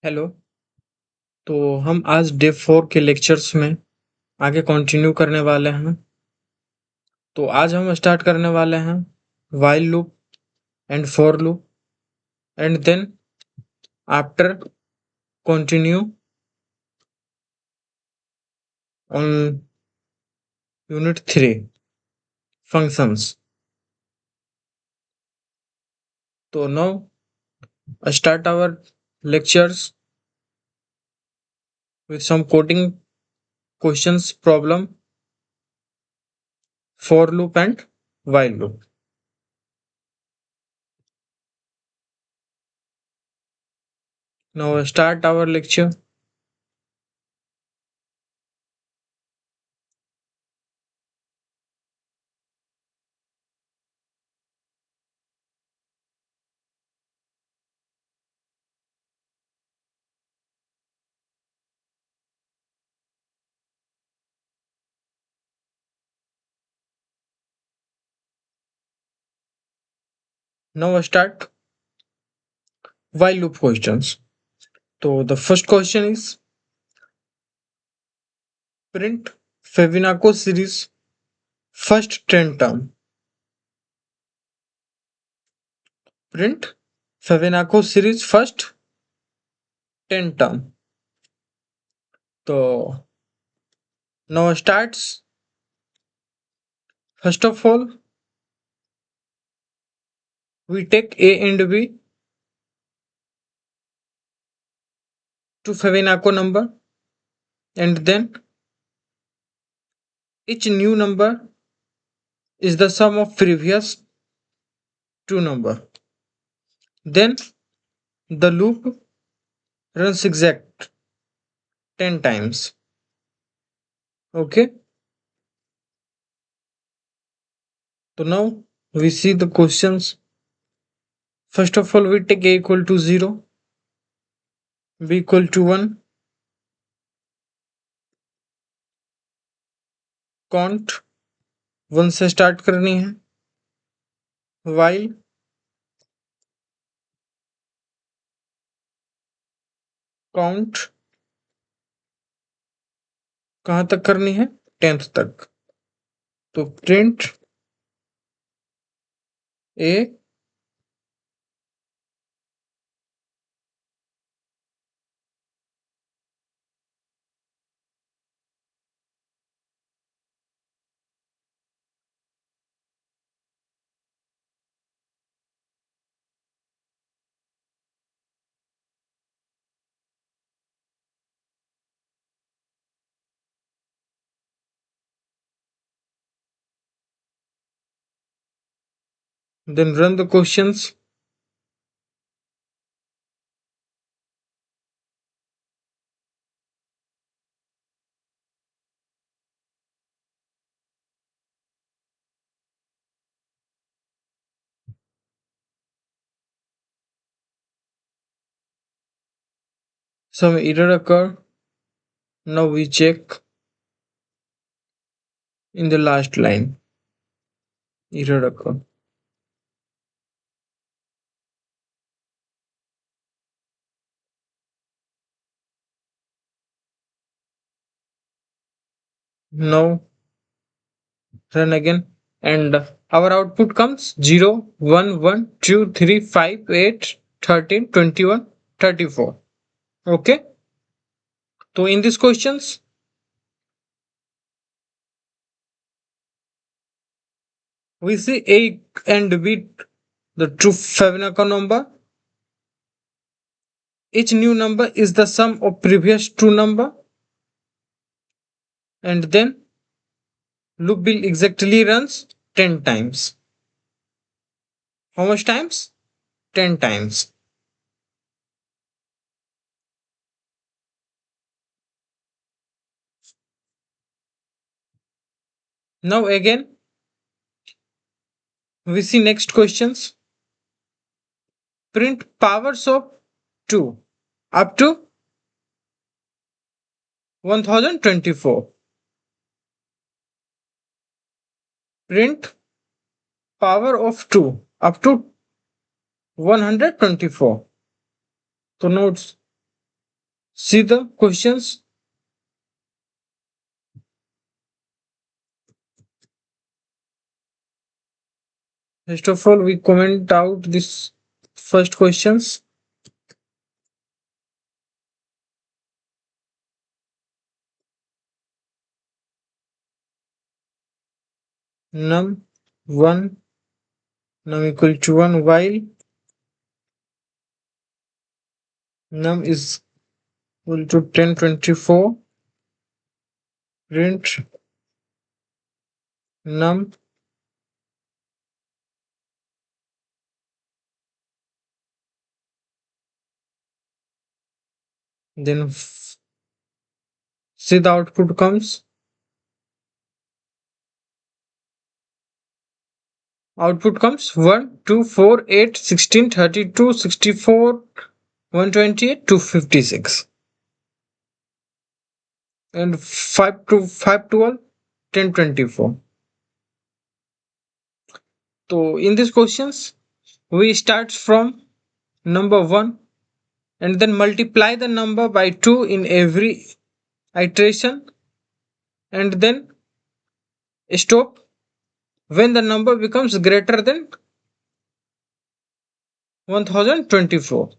Hello. तो हम आज डे 4 के लेक्चर्स में आगे कंटिन्यू करने वाले हैं। तो आज हम स्टार्ट करने वाले हैं while loop and for loop and then after continue on unit 3 functions. तो now start our lectures with some coding questions problem for loop and while loop. Now start our lecture. Now start while loop questions. So the first question is print Fibonacci series first 10 term. Print Fibonacci series first 10 term. So now starts. First of all, we take A and B to Fibonacci number, and then each new number is the sum of previous two number. Then the loop runs exact 10 times. Okay. So now we see the questions. First of all, we take A equal to 0, B equal to 1, count 1 से start करनी है, while count कहाँ तक करनी है, 10th तक. तो print A then run the questions. Some error occur. Now we check in the last line. Error occur. Now run again, and our output comes 0, 1, 1, 2, 3, 5, 8, 13, 21, 34. Okay. So in these questions, we see A and B, the true Fibonacci number. Each new number is the sum of previous two number, and then loop will exactly runs 10 times. How much times? 10 times. Now again, we see next questions. Print powers of 2 up to 1024. Print power of 2 up to 124. So notes See the questions. First of all, we comment out this first questions. Num1 num equal to 1 while num is equal to 1024. Print num then see the output comes. Output comes 1, 2, 4, 8, 16, 32, 64, 128, 256. And 5 to 512, 1024. So in these questions, we start from number 1 and then multiply the number by 2 in every iteration and then stop when the number becomes greater than 1024.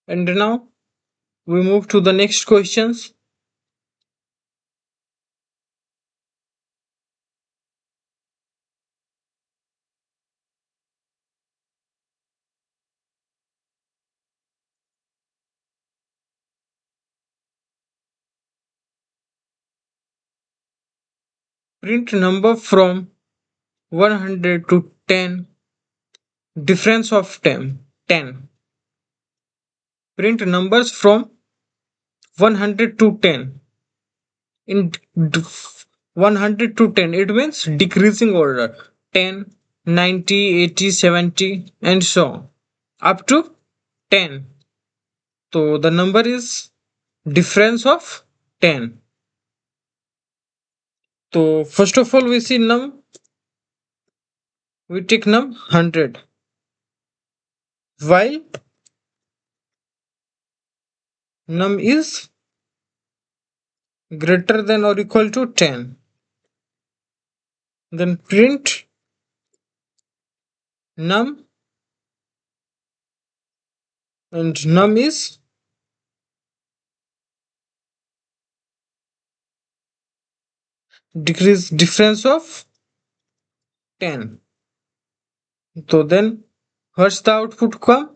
And now we move to the next questions. Print number from 100 to 10. Difference of 10. 10. Print numbers from 100 to 10. In 100 to 10, it means decreasing order. 10, 90, 80, 70, and so on. Up to 10. So the number is difference of 10. So first of all, we see num. We take num 100. While num is greater than or equal to 10. Then print num and num is decrease difference of 10. So then what's the output come?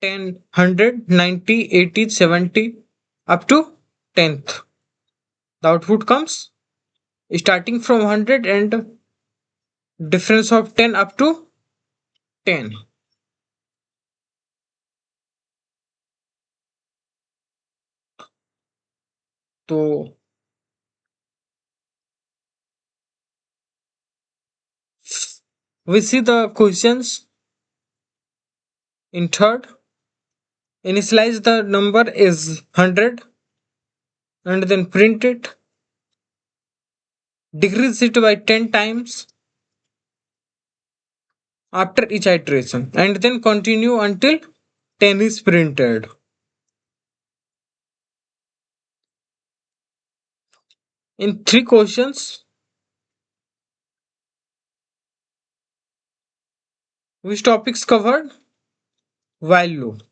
10, 100, 90, 80, 70 up to 10th. The output comes starting from 100 and difference of 10 up to 10. So we see the questions in third. Initialize the number is 100 and then print it. Decrease it by 10 times after each iteration and then continue until 10 is printed. In three questions, which topics covered? While loop.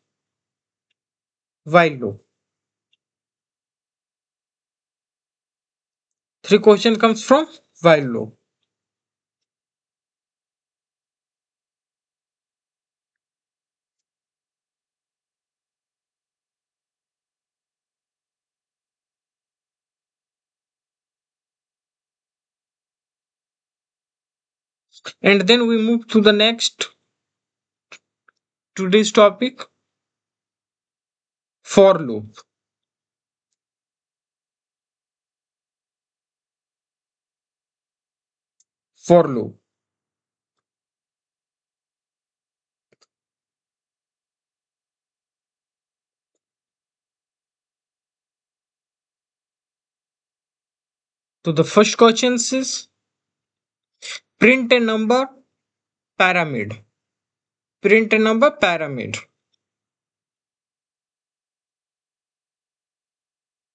While loop. Three question comes from while loop. And then we move to the next today's topic, for loop. for loop. So the first question is print a number pyramid. Print a number pyramid.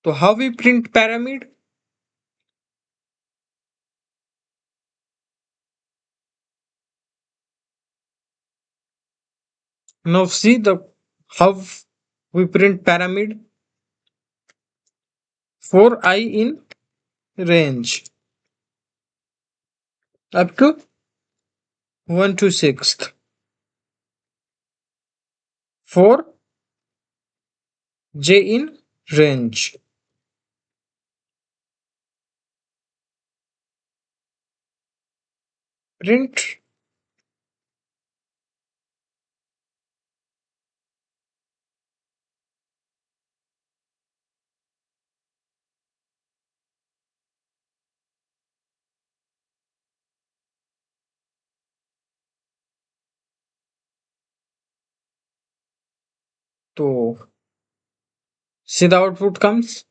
So how we print pyramid? Now see the how we print pyramid for I in range up to 1 to 6th. For j in range. Print to see the output comes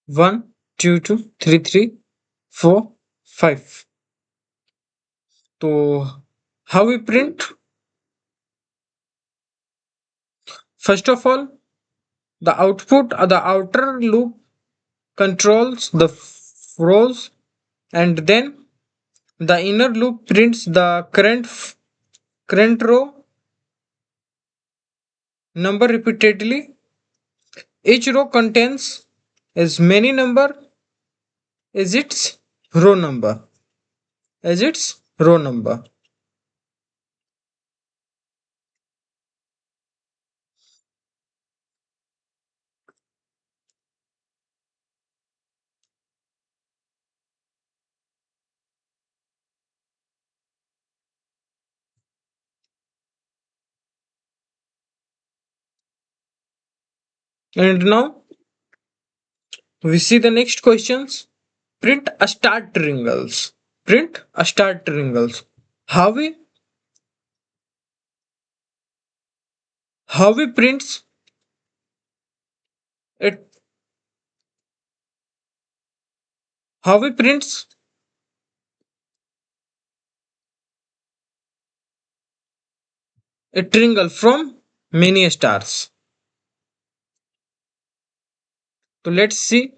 1, 2, 2, 3, 3, 4, 5. So how we print? First of all, the output the outer loop controls the rows, and then the inner loop prints the current row number repeatedly. Each row contains as many number as its row number. As its row number. And now we see the next questions. Print a star triangles. Print a star triangles. How we how we prints it how we prints a triangle from many stars. So let's see.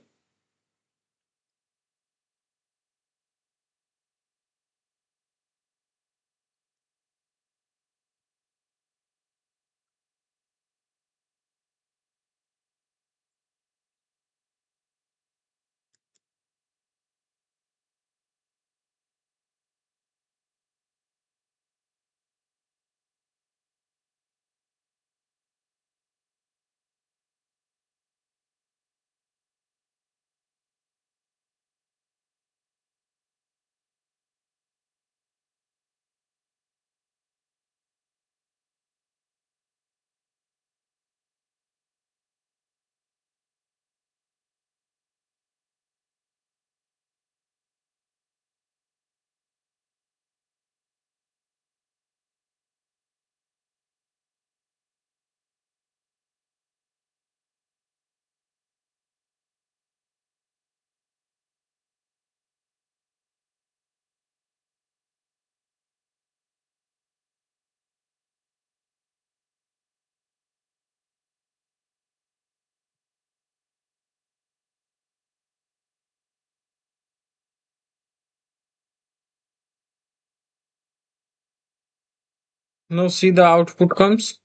Now see the output comes.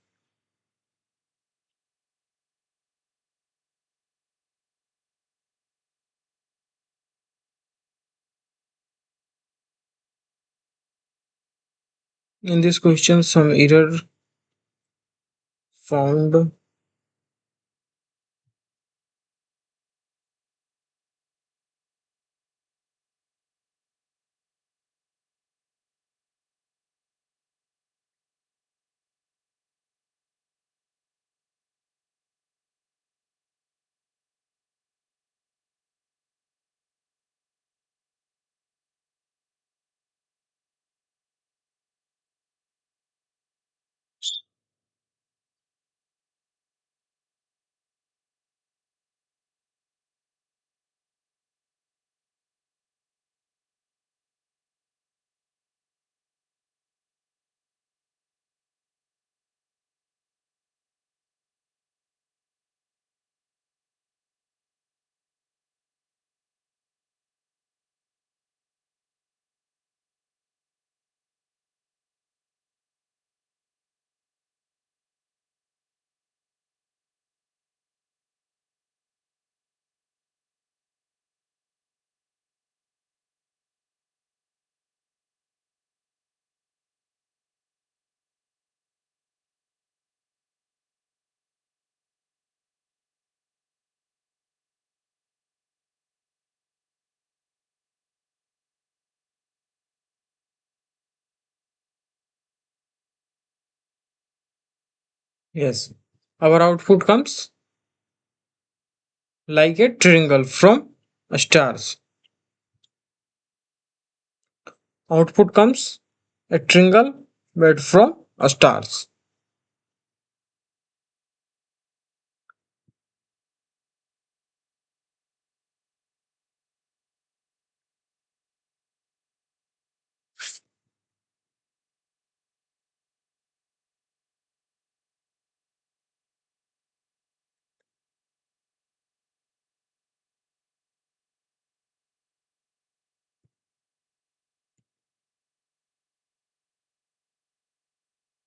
In this question some error found. Yes. Our output comes like a triangle from stars. Output comes a triangle made from stars.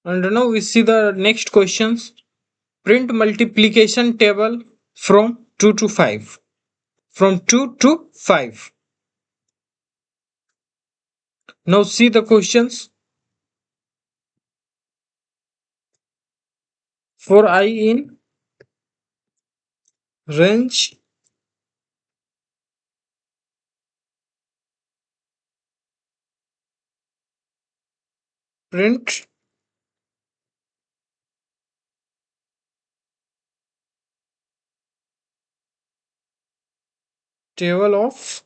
And now we see the next questions. Print multiplication table from 2 to 5. From 2 to 5. Now see the questions. For I in range print table of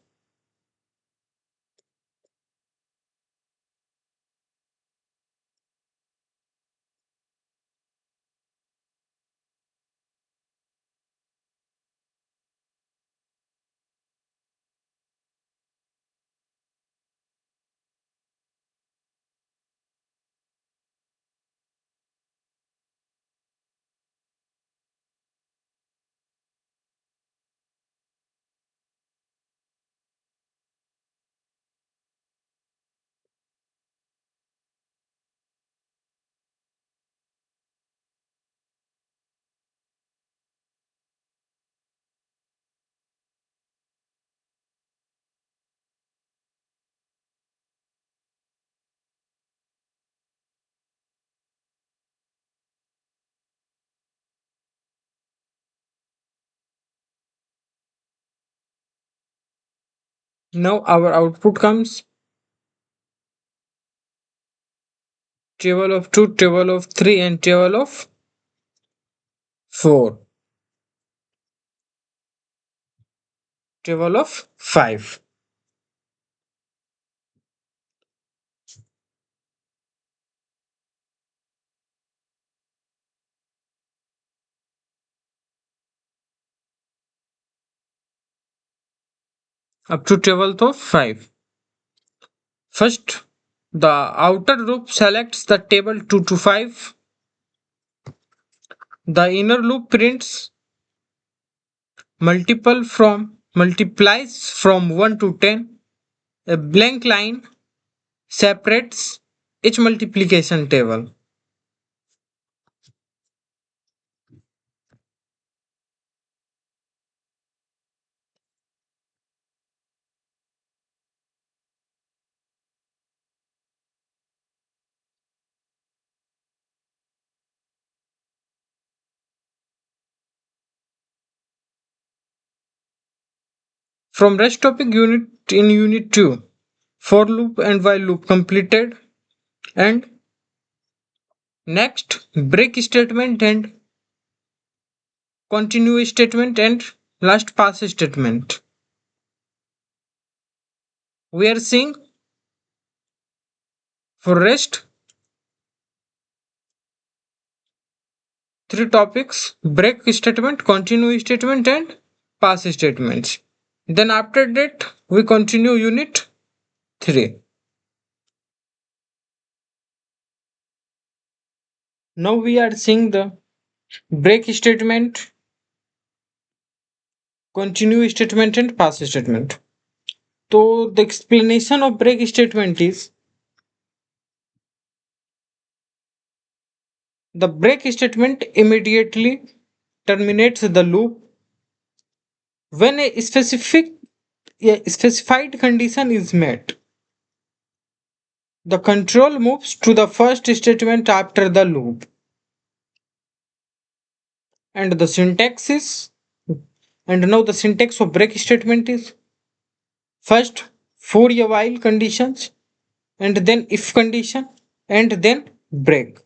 now our output comes table of 2, table of 3 and table of 4, table of 5. Up to table of 5. First, the outer loop selects the table 2 to 5. The inner loop prints multiplies from 1 to 10. A blank line separates each multiplication table. From rest topic unit in unit 2, for loop and while loop completed, and next break statement and continue statement and last pass statement. We are seeing for rest three topics: break statement, continue statement and pass statements. Then after that we continue unit 3. Now we are seeing the break statement, continue statement and pass statement. So the explanation of break statement is the break statement immediately terminates the loop when a specified condition is met. The control moves to the first statement after the loop. And the syntax is and now the syntax of break statement is first for a while conditions and then if condition and then break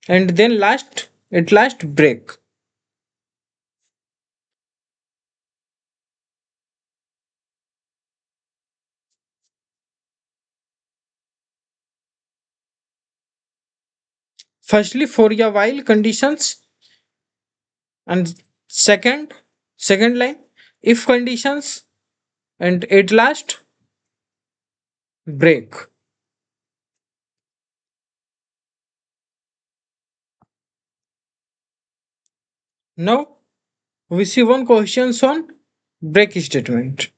and then last at last break. Firstly, for your while conditions, and second line, if conditions, and at last break. Now we see one question on break statement.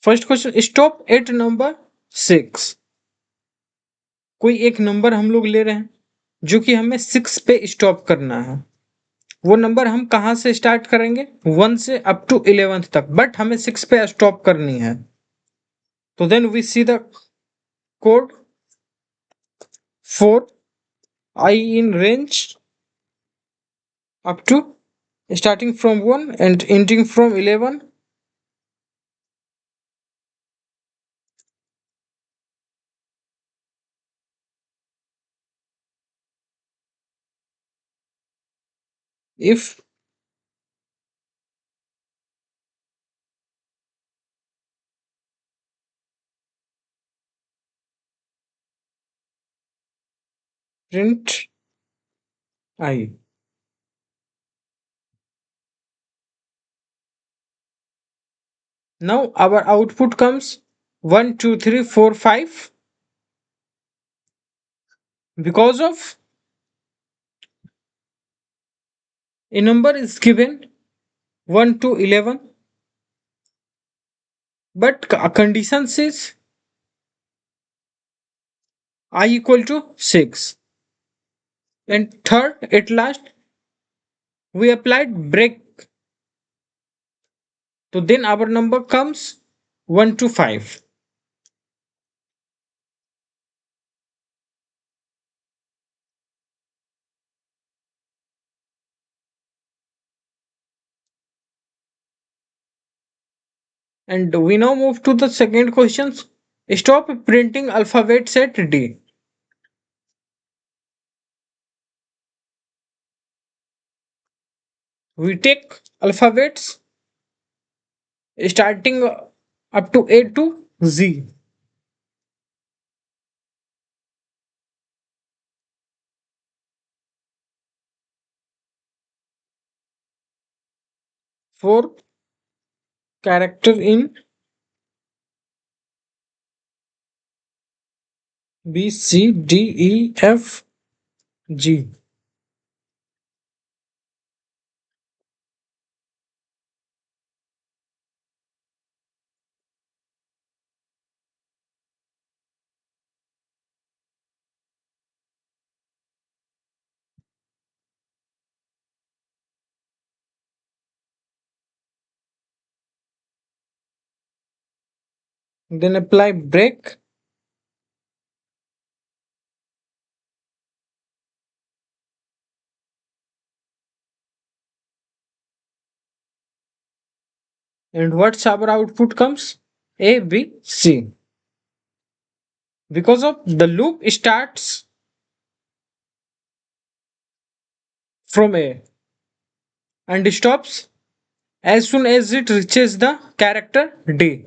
First question, stop at number 6। कोई एक number हम लोग ले रहे हैं जो कि हमें 6 पे स्टॉप करना है। वो नंबर हम कहाँ से स्टार्ट करेंगे? 1 से अप टू 11th तक, बट हमें 6 पे स्टॉप करनी है। तो then we see the code for I in range up to starting from 1 and ending from 11. If print I. Now our output comes 1, 2, 3, 4, 5. Because of a number is given 1 to 11, but a condition says I equal to 6. And third, at last, we applied break. So then our number comes 1 to 5. And we now move to the second question. Stop printing alphabets at D. We take alphabets starting up to A to Z. For character in B, C, D, E, F, G. Then apply break. And what's our output comes? A, B, C. Because of the loop starts from A and stops as soon as it reaches the character D.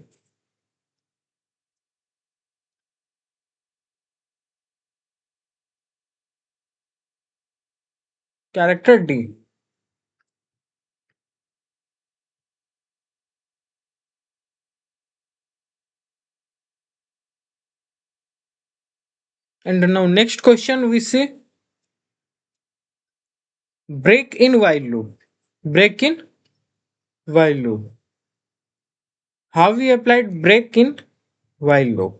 Character D. And now next question we say break in while loop. Break in while loop. How we applied break in while loop?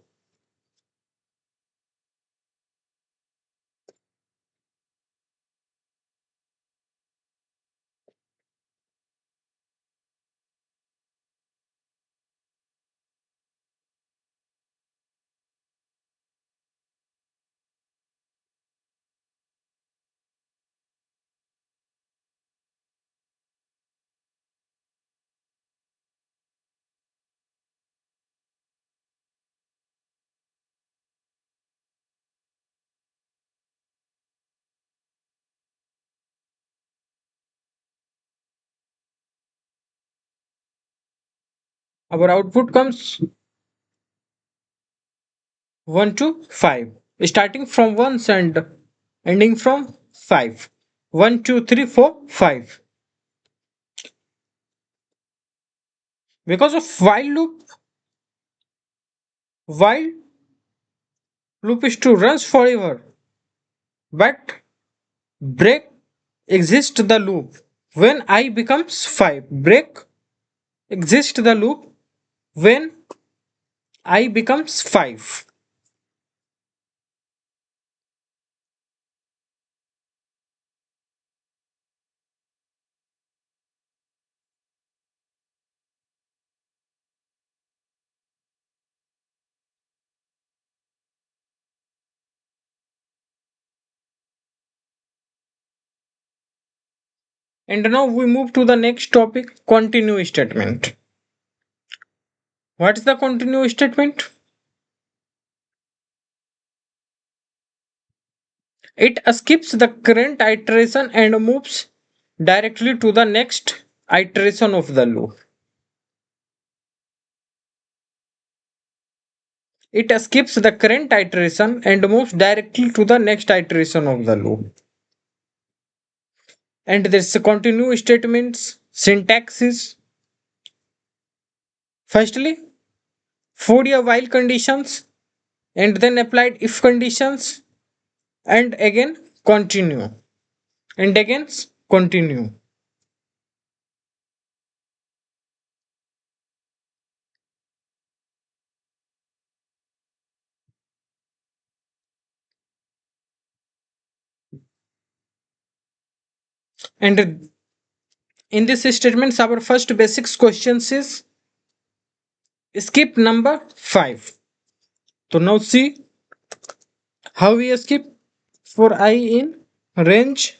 Our output comes 1 to 5, starting from 1 and ending from 5. 1, 2, 3, 4, 5. Because of while loop is to runs forever, but break exist the loop when I becomes 5. Break exist the loop when I becomes 5. And now we move to the next topic, continue statement. What is the continue statement? It skips the current iteration and moves directly to the next iteration of the loop. It skips the current iteration and moves directly to the next iteration of the loop. And this continue statements syntax is firstly for a while conditions and then applied if conditions and again continue and again continue. And in this statements our first basics questions is skip number 5. So now see how we skip for I in range.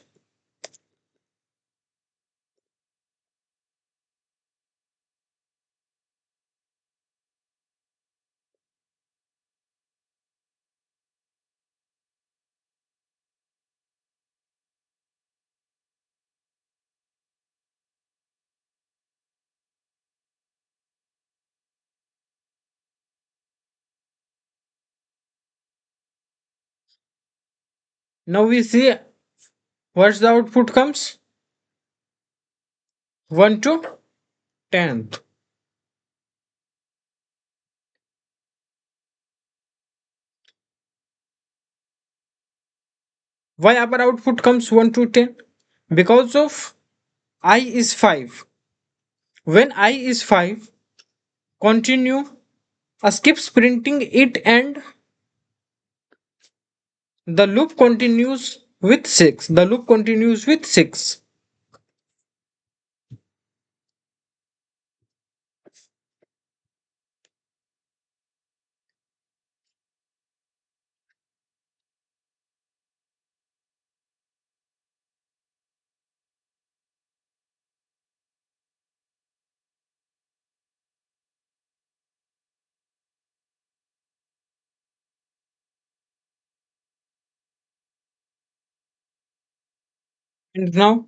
Now we see what's the output comes 1 to 10th. Why our output comes 1 to 10? Because of I is 5. When I is 5, continue skips printing it and the loop continues with 6. The loop continues with 6. And now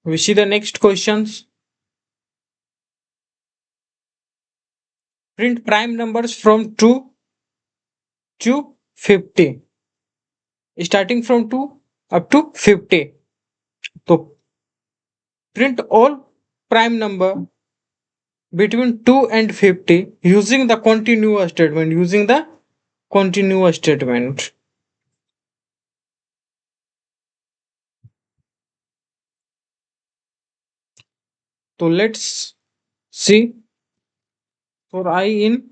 we see the next questions. Print prime numbers from 2 to 50. Starting from 2 up to 50. So print all prime number between 2 and 50 using the continuous statement. Using the continuous statement. So let's see for I in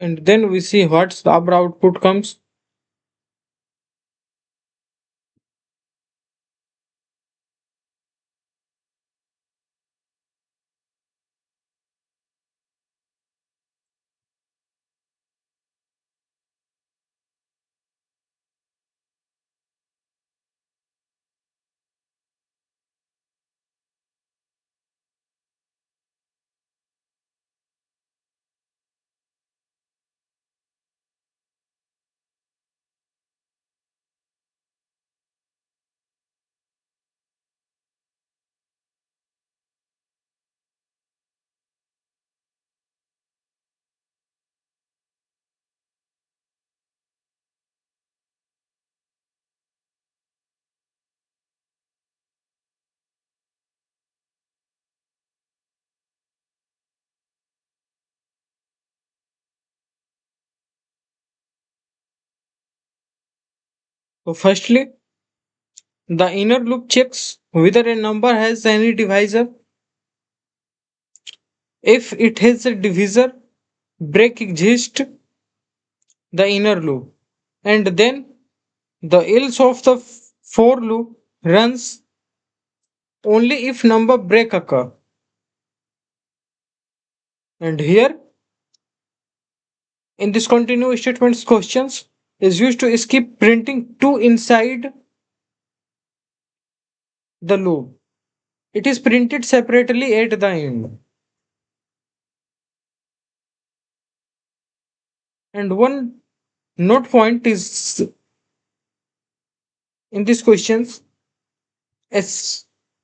and then we see what's the our output comes. So firstly, the inner loop checks whether a number has any divisor. If it has a divisor, break exists the inner loop, and then the else of the for loop runs only if number break occur. And here in this continuous statements questions is used to skip printing 2 inside the loop. It is printed separately at the end. And one note point is in these questions, a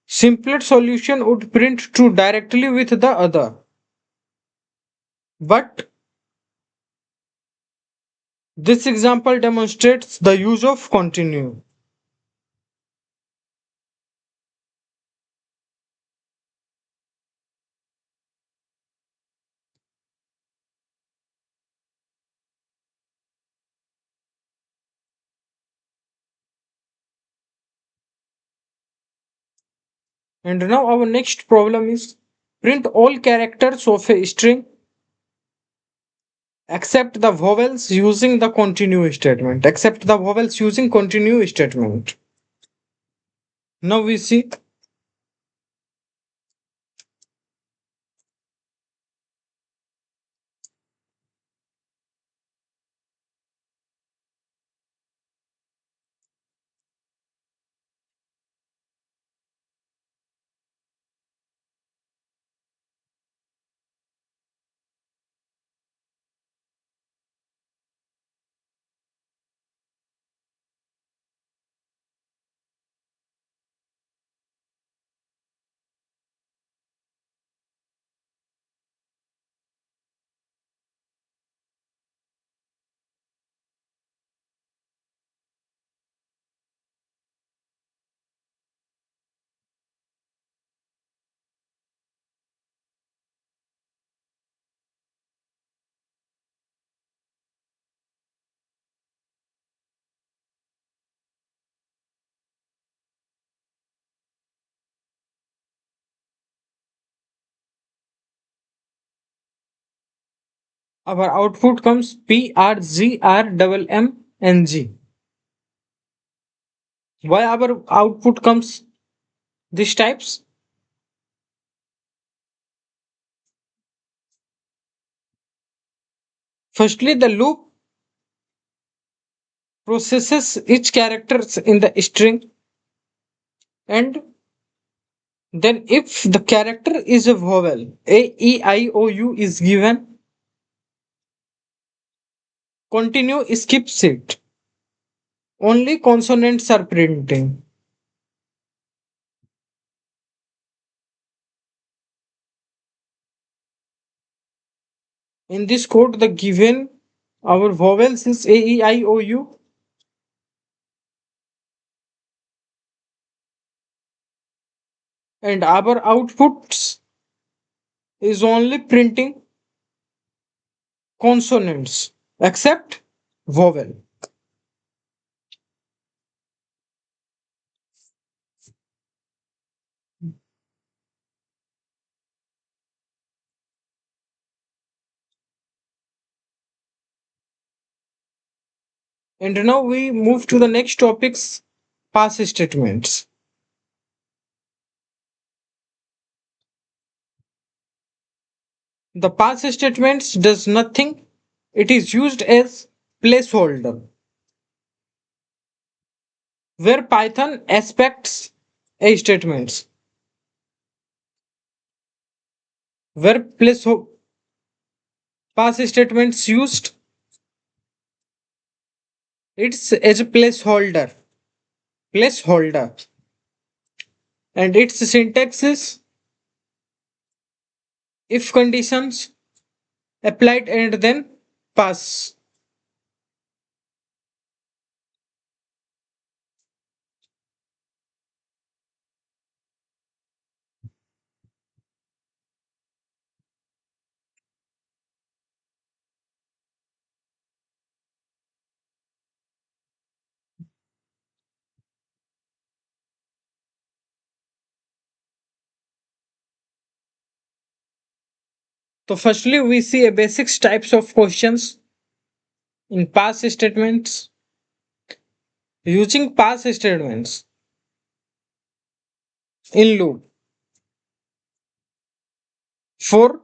simpler solution would print true directly with the other. But this example demonstrates the use of continue. And now our next problem is print all characters of a string except the vowels using the continue statement. Except the vowels using continue statement. Now we see our output comes P R Z R double M N G. Why our output comes these types? Firstly, the loop processes each character in the string, and then if the character is a vowel, A, E, I, O, U is given, continue skips it. Only consonants are printing. In this code, the given our vowels is A, E, I, O, U, and our outputs is only printing consonants except vowel. And now we move to the next topics, past statements. The past statements does nothing. It is used as placeholder where Python expects a statements where past statements used it's as a placeholder and its syntax is if conditions applied and then pass. So firstly we see a basic types of questions in past statements. Using past statements in loop for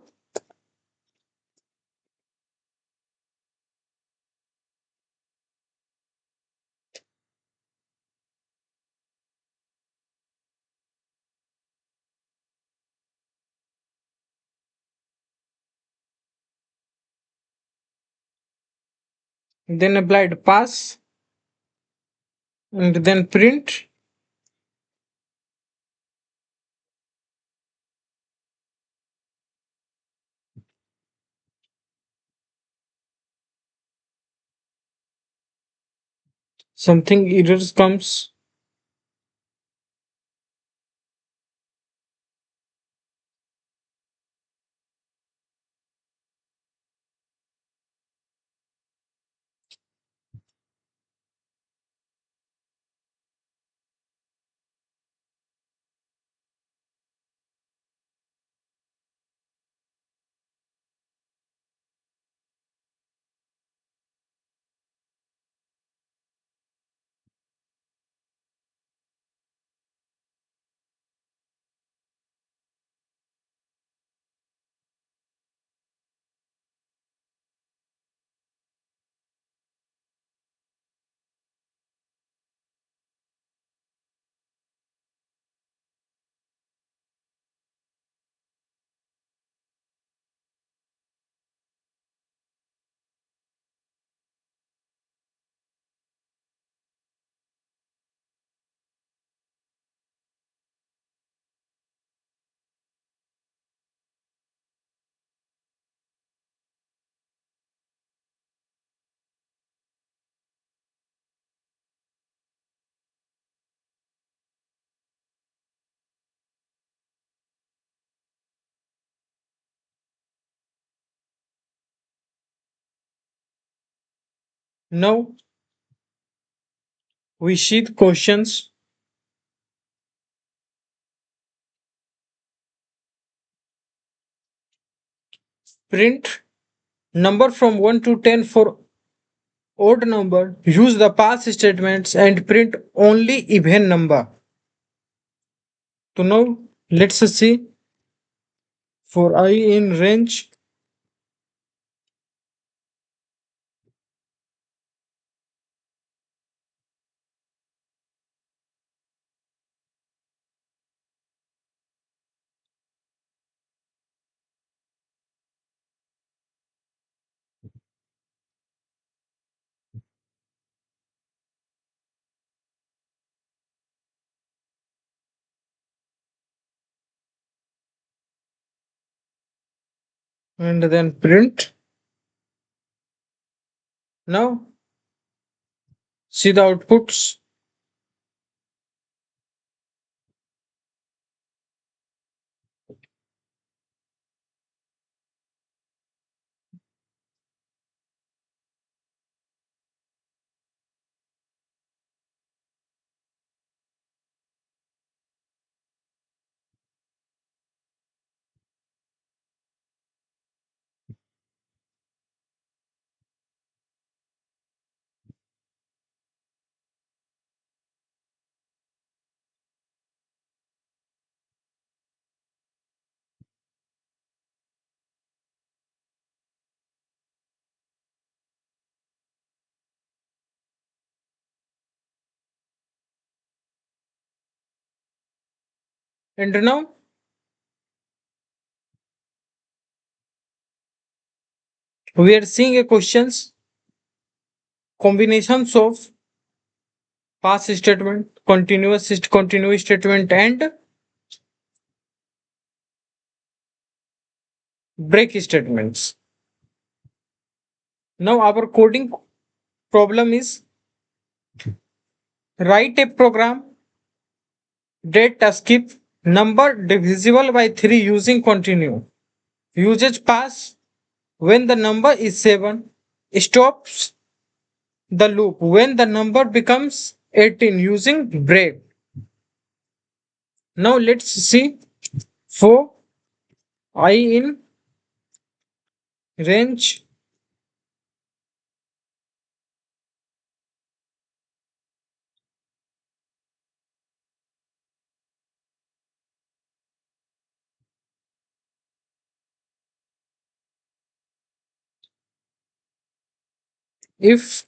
then applied pass and then print something errors comes. Now we see the questions print number from 1 to 10 for odd number. Use the pass statements and print only even number. So now let's see for I in range and then print. Now see the outputs. And now we are seeing a questions combinations of past statement, continuous statement, and break statements. Now our coding problem is write a program that skip number divisible by 3 using continue. Usage pass when the number is 7. Stops the loop when the number becomes 18 using break. Now let's see for I in range if,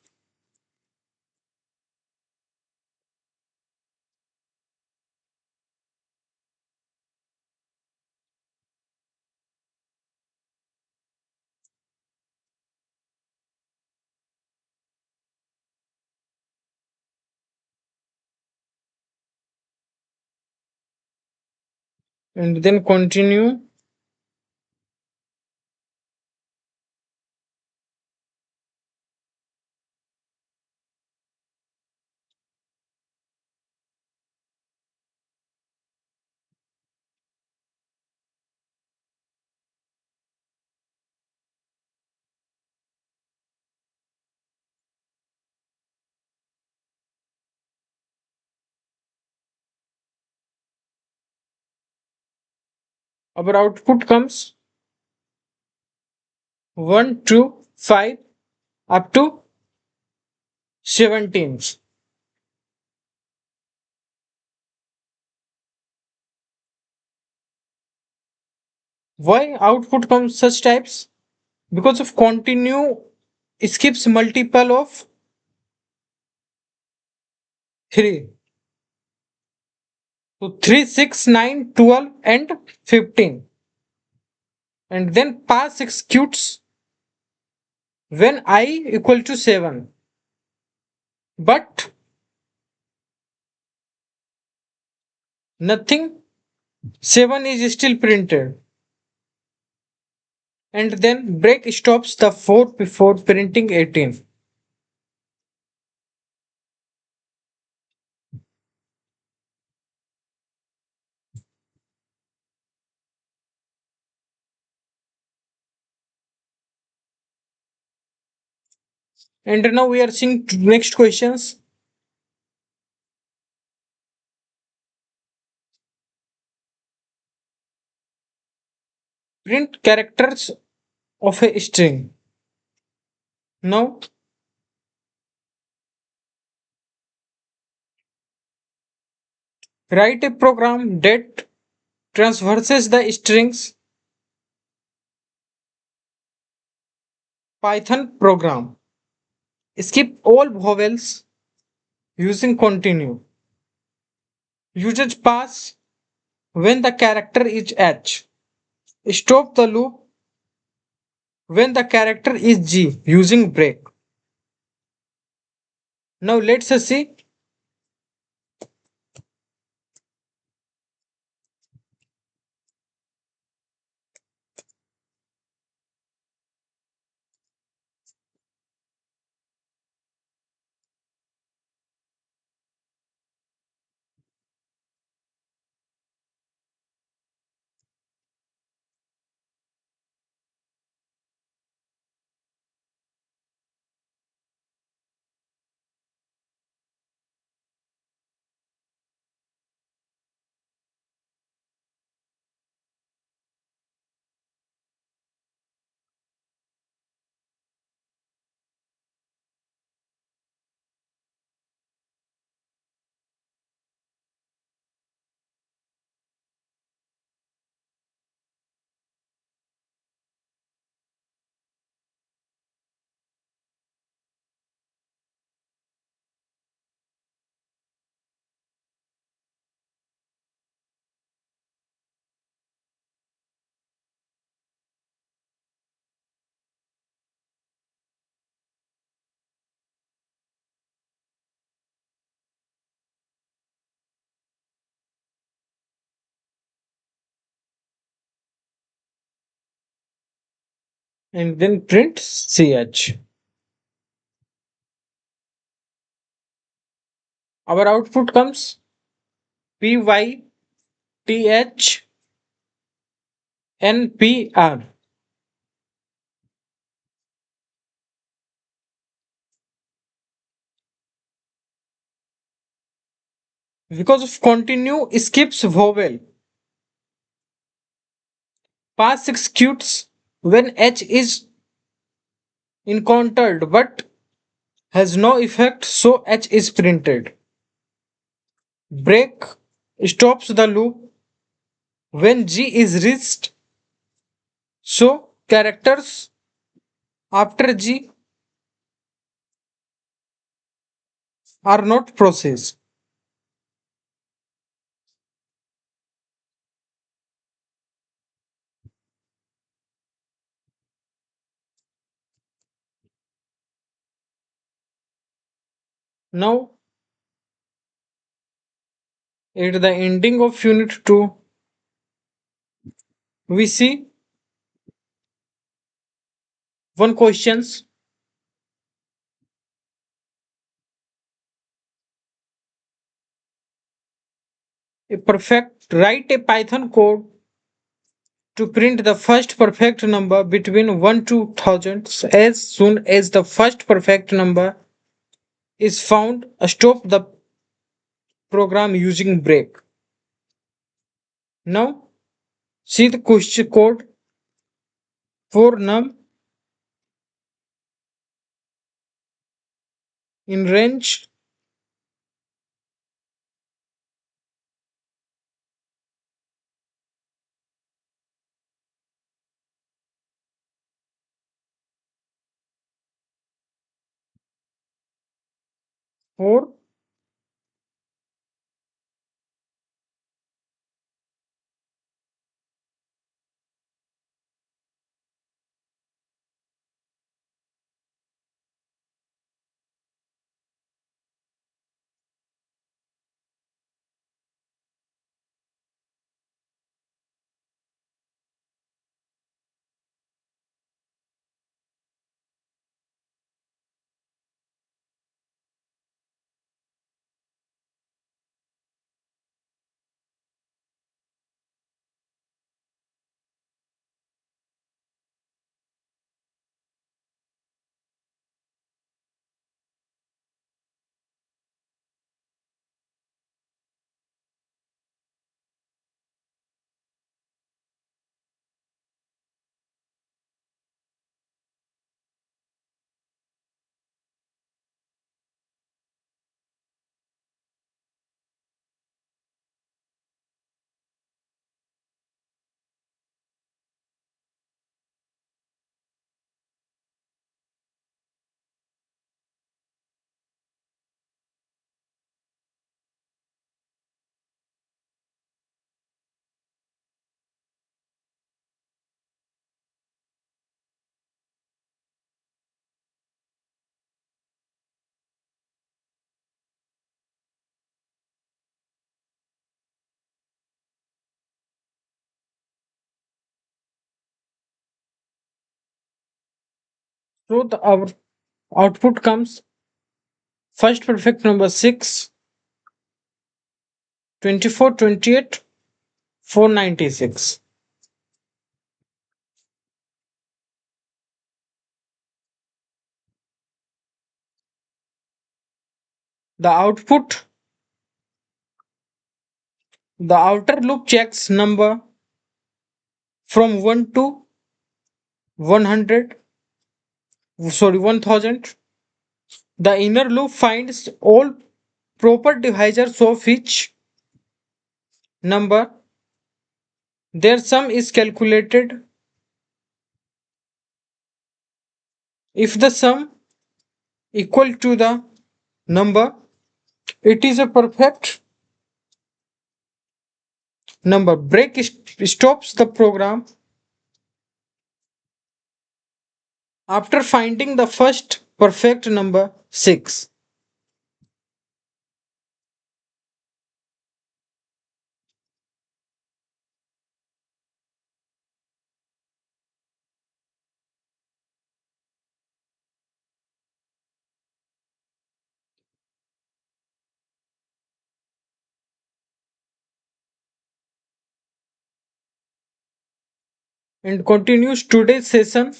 and then continue, our output comes 1 to 5 up to 17. Why output comes such types? Because of continue skips multiple of 3. So 3, 6, 9, 12, and 15. And then pass executes when I equal to 7. But nothing, 7 is still printed. And then break stops the 4 before printing 18. And now we are seeing next questions. Print characters of a string. Now write a program that traverses the strings. Python program. Skip all vowels using continue. Usage pass when the character is H. Stop the loop when the character is G using break. Now let's see and then print ch. Our output comes pyth npr. Because of continue skips vowel, pass executes when h is encountered but has no effect, so h is printed. Break stops the loop when g is reached, so characters after g are not processed. Now, at the ending of Unit 2, we see one questions. A perfect write a Python code to print the first perfect number between 1 to 1000. As soon as the first perfect number is found, stop the program using break. Now, see the question code for num in range for so the our output comes first perfect number 6, 24, 28, 496. The output, the outer loop checks number from 1 to 100, sorry, 1000. The inner loop finds all proper divisors of each number. Their sum is calculated. If the sum equal to the number, it is a perfect number. Break stops the program after finding the first perfect number 6. and continues today's session.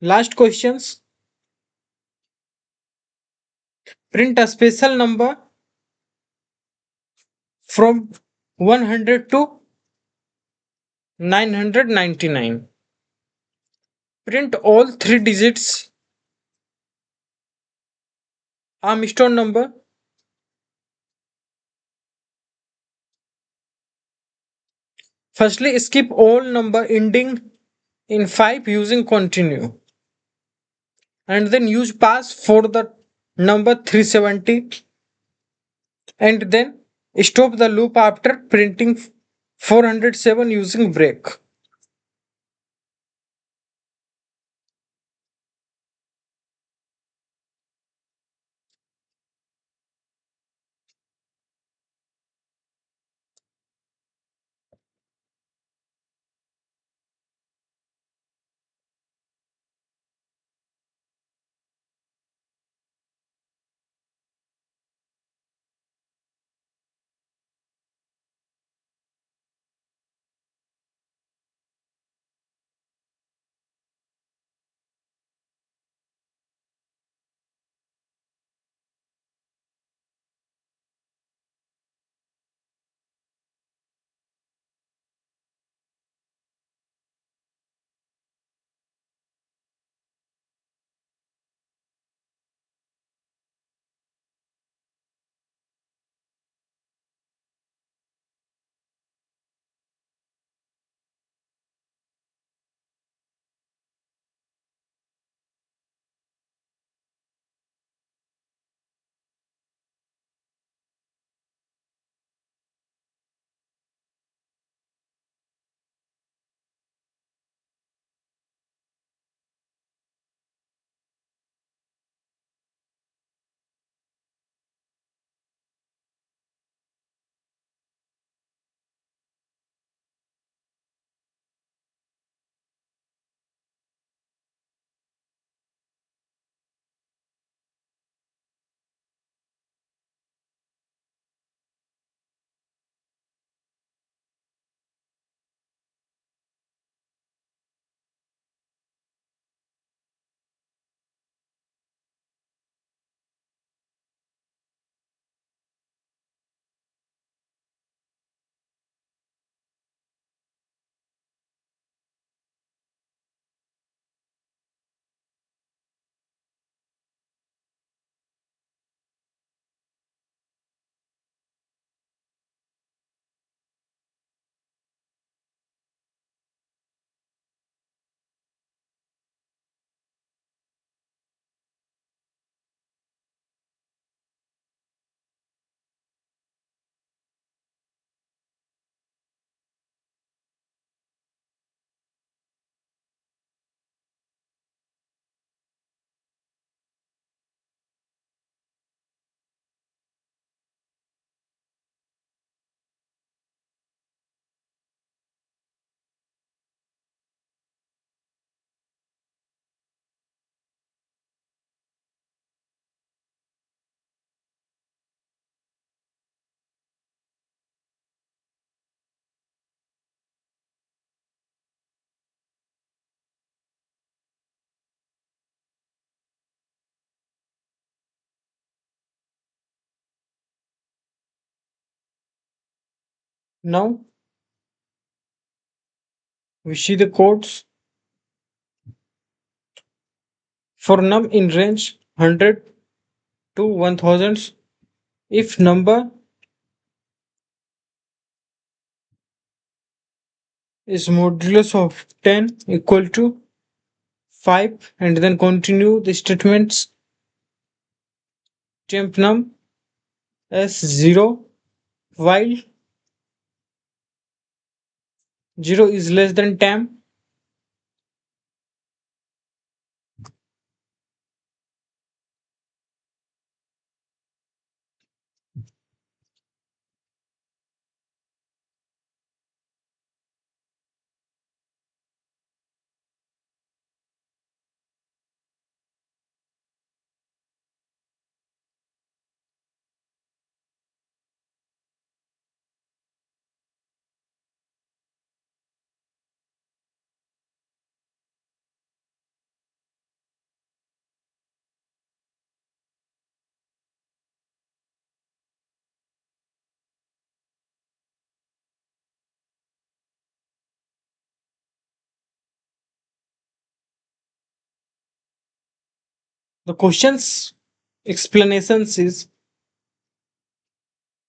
Last questions. Print a special number from 100 to 999. Print all three digits Armstrong number. Firstly, skip all number ending in 5 using continue, and then use pass for the number 370, and then stop the loop after printing 407 using break. Now we see the codes for num in range 100 to 1000. If number is modulus of 10 equal to 5, and then continue the statements temp num as 0 while 0 is less than temp. The question's explanations is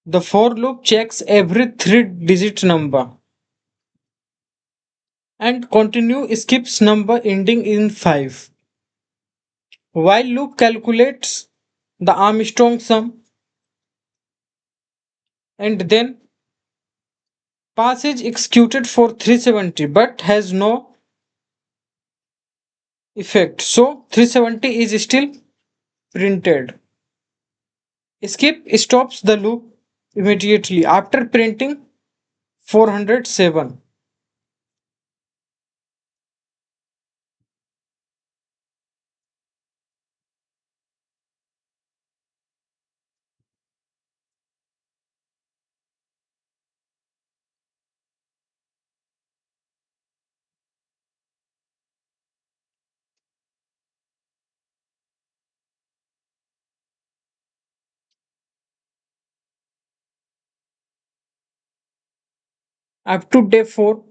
the for loop checks every three-digit number and continue skips number ending in 5. While loop calculates the Armstrong sum and then passage executed for 370 but has no effect. So 370 is still printed. Skip stops the loop immediately after printing 407. Up to day 4,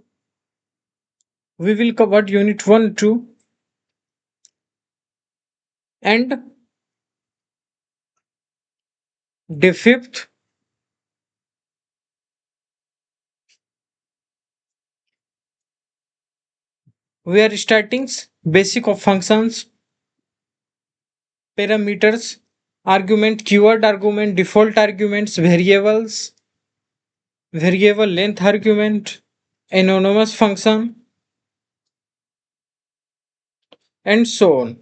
we will cover unit 1, 2 and day 5th we are starting basic of functions, parameters, argument, keyword argument, default arguments, variables, variable length argument, anonymous function, and so on.